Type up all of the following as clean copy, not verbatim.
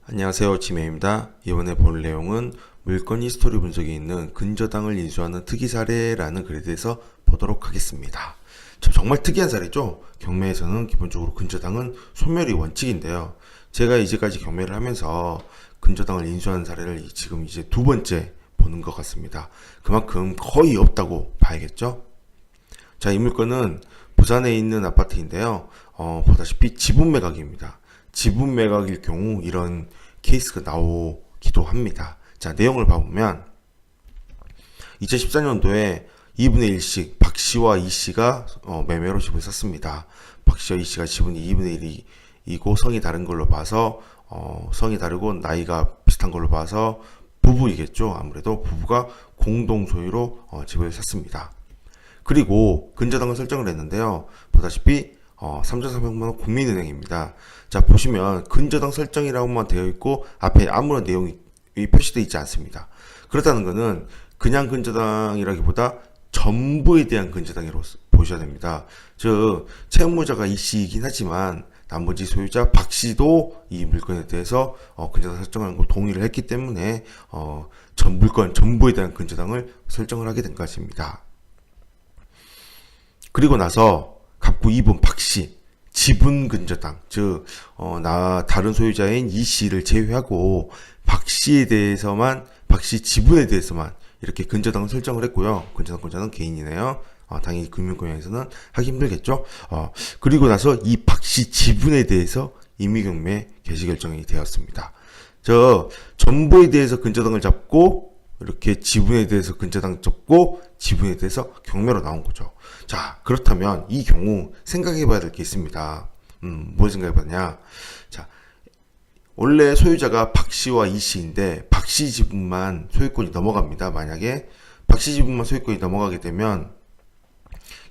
안녕하세요, 지메입니다. 이번에 볼 내용은 물건 히스토리 분석이 있는 근저당을 인수하는 특이 사례라는 글에 대해서 보도록 하겠습니다. 정말 특이한 사례죠. 경매에서는 기본적으로 근저당은 소멸이 원칙인데요. 제가 이제까지 경매를 하면서 근저당을 인수하는 사례를 지금 이제 두 번째 보는 것 같습니다. 그만큼 거의 없다고 봐야겠죠. 자, 이 물건은 부산에 있는 아파트인데요. 보다시피 지분 매각입니다. 지분 매각일 경우 이런 케이스가 나오기도 합니다. 자, 내용을 봐보면 2014년도에 2분의 1씩 박씨와 이씨가 매매로 집을 샀습니다. 박씨와 이씨가 지분이 2분의 1이고 성이 다른 걸로 봐서 성이 다르고 나이가 비슷한 걸로 봐서 부부이겠죠. 아무래도 부부가 공동 소유로 집을 샀습니다. 그리고 근저당을 설정을 했는데요. 보다시피 3,400만원 국민은행입니다. 자, 보시면 근저당 설정이라고만 되어 있고 앞에 아무런 내용이 표시되어 있지 않습니다. 그렇다는 것은 그냥 근저당이라기보다 전부에 대한 근저당이라고 보셔야 됩니다. 즉 채무자가 이씨이긴 하지만 나머지 소유자 박씨도 이 물건에 대해서 근저당 설정하는 거 동의를 했기 때문에 전 물건 전부에 대한 근저당을 설정을 하게 된 것입니다. 그리고 나서 갑구 2번 박씨 지분 근저당, 즉 다른 소유자인 이씨를 제외하고 박씨에 대해서만, 박씨 지분에 대해서만 이렇게 근저당을 설정을 했고요. 근저당권자는 개인이네요. 당연히 금융권에서는 하기 힘들겠죠. 그리고 나서 이 박씨 지분에 대해서 임의경매 개시 결정이 되었습니다. 전부에 대해서 근저당을 잡고 이렇게 지분에 대해서 근저당 잡고 지분에 대해서 경매로 나온 거죠. 자, 그렇다면 이 경우 생각해 봐야 될 게 있습니다. 뭘 생각해 봤냐? 자, 원래 소유자가 박씨와 이씨인데 박씨 지분만 소유권이 넘어갑니다. 만약에 박씨 지분만 소유권이 넘어가게 되면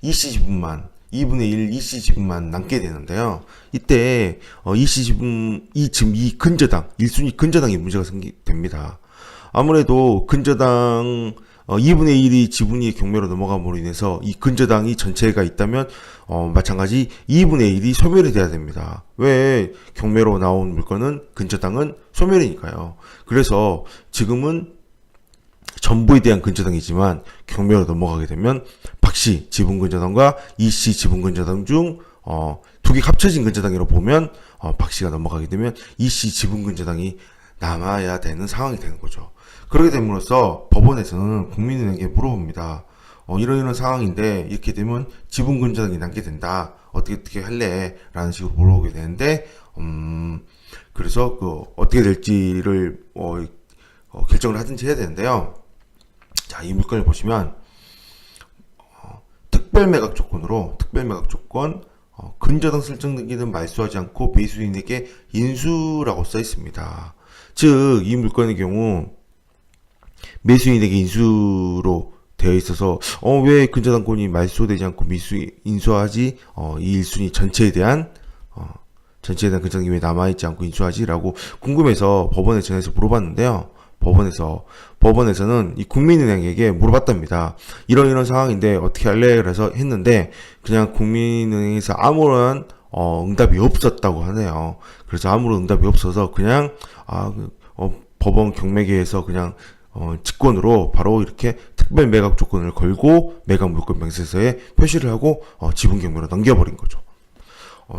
이씨 지분만 2분의 1 이씨 지분만 남게 되는데요. 이때 이씨 지분 이 근저당 1순위 근저당이 문제가 됩니다. 아무래도 근저당 2분의 1이 지분이 경매로 넘어감으로 인해서 이 근저당이 전체가 있다면 마찬가지 2분의 1이 소멸이 돼야 됩니다. 왜? 경매로 나온 물건은 근저당은 소멸이니까요. 그래서 지금은 전부에 대한 근저당이지만 경매로 넘어가게 되면 박씨 지분 근저당과 이씨 지분 근저당 중 두 개 합쳐진 근저당이라고 보면 박씨가 넘어가게 되면 이씨 지분 근저당이 남아야 되는 상황이 되는 거죠. 그렇게 됨으로써 법원에서는 국민은행에 물어봅니다. 이런 상황인데 이렇게 되면 지분 근저당이 남게 된다. 어떻게 할래? 라는 식으로 물어보게 되는데 그래서 어떻게 될지를 결정을 하든지 해야 되는데요. 자, 이 물건을 보시면 특별 매각 조건 근저당 설정 등기는 말소하지 않고 매수인에게 인수라고 써 있습니다. 즉 이 물건의 경우 매수인에게 인수로 되어 있어서 왜 근저당권이 말소되지 않고 인수하지? 이 1순위 전체에 대한 근저당이 왜 남아있지 않고 인수하지? 라고 궁금해서 법원에 전해서 물어봤는데요. 법원에서는 이 국민은행에게 물어봤답니다. 이런 상황인데 어떻게 할래? 그래서 했는데 그냥 국민은행에서 아무런 응답이 없었다고 하네요. 그래서 아무런 응답이 없어서 그냥 법원 경매계에서 그냥 직권으로 바로 이렇게 특별 매각 조건을 걸고 매각 물건 명세서에 표시를 하고 지분 경매로 넘겨버린 거죠.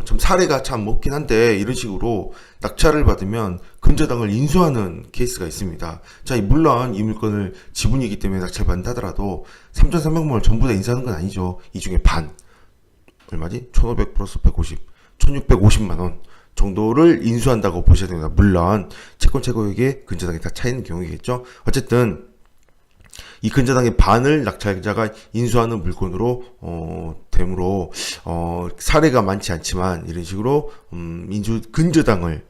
참 사례가 참 없긴 한데 이런 식으로 낙찰을 받으면 근저당을 인수하는 케이스가 있습니다. 자, 물론 이 물건을 지분이기 때문에 낙찰받는다 하더라도 3,300만 원 전부 다 인수하는 건 아니죠. 이 중에 반 얼마지? 1,500 플러스 150 1,650만 원 정도를 인수한다고 보셔야 됩니다. 물론 채권 최고액의 근저당이 다 차이는 경우겠죠. 어쨌든 이 근저당의 반을 낙찰자가 인수하는 물건으로 되므로 사례가 많지 않지만 이런 식으로 근저당을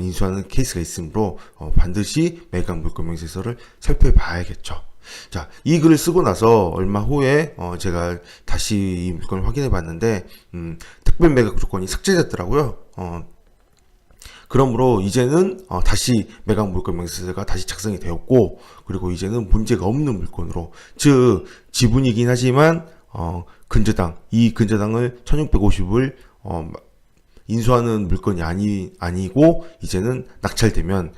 인수하는 케이스가 있으므로 반드시 매각 물건 명세서를 살펴봐야겠죠. 자, 이 글을 쓰고 나서 얼마 후에 제가 다시 이 물건을 확인해 봤는데 특별 매각 조건이 삭제됐더라고요. 그러므로 이제는 다시 매각 물건 명세서가 다시 작성이 되었고, 그리고 이제는 문제가 없는 물건으로, 즉 지분이긴 하지만 근저당, 이 근저당을 1650을 인수하는 물건이 아니고 이제는 낙찰되면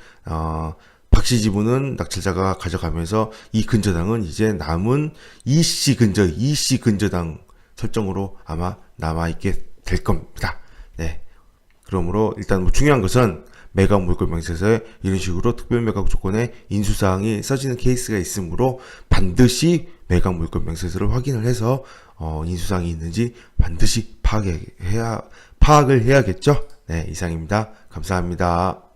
박씨 지분은 낙찰자가 가져가면서 이 근저당은 이제 남은 이씨 근저당 설정으로 아마 남아있게 될 겁니다. 네. 그러므로 일단 뭐 중요한 것은 매각 물권 명세서에 이런 식으로 특별 매각 조건에 인수사항이 써지는 케이스가 있으므로 반드시 매각 물권 명세서를 확인을 해서 인수사항이 있는지 반드시 파악을 해야겠죠. 네, 이상입니다. 감사합니다.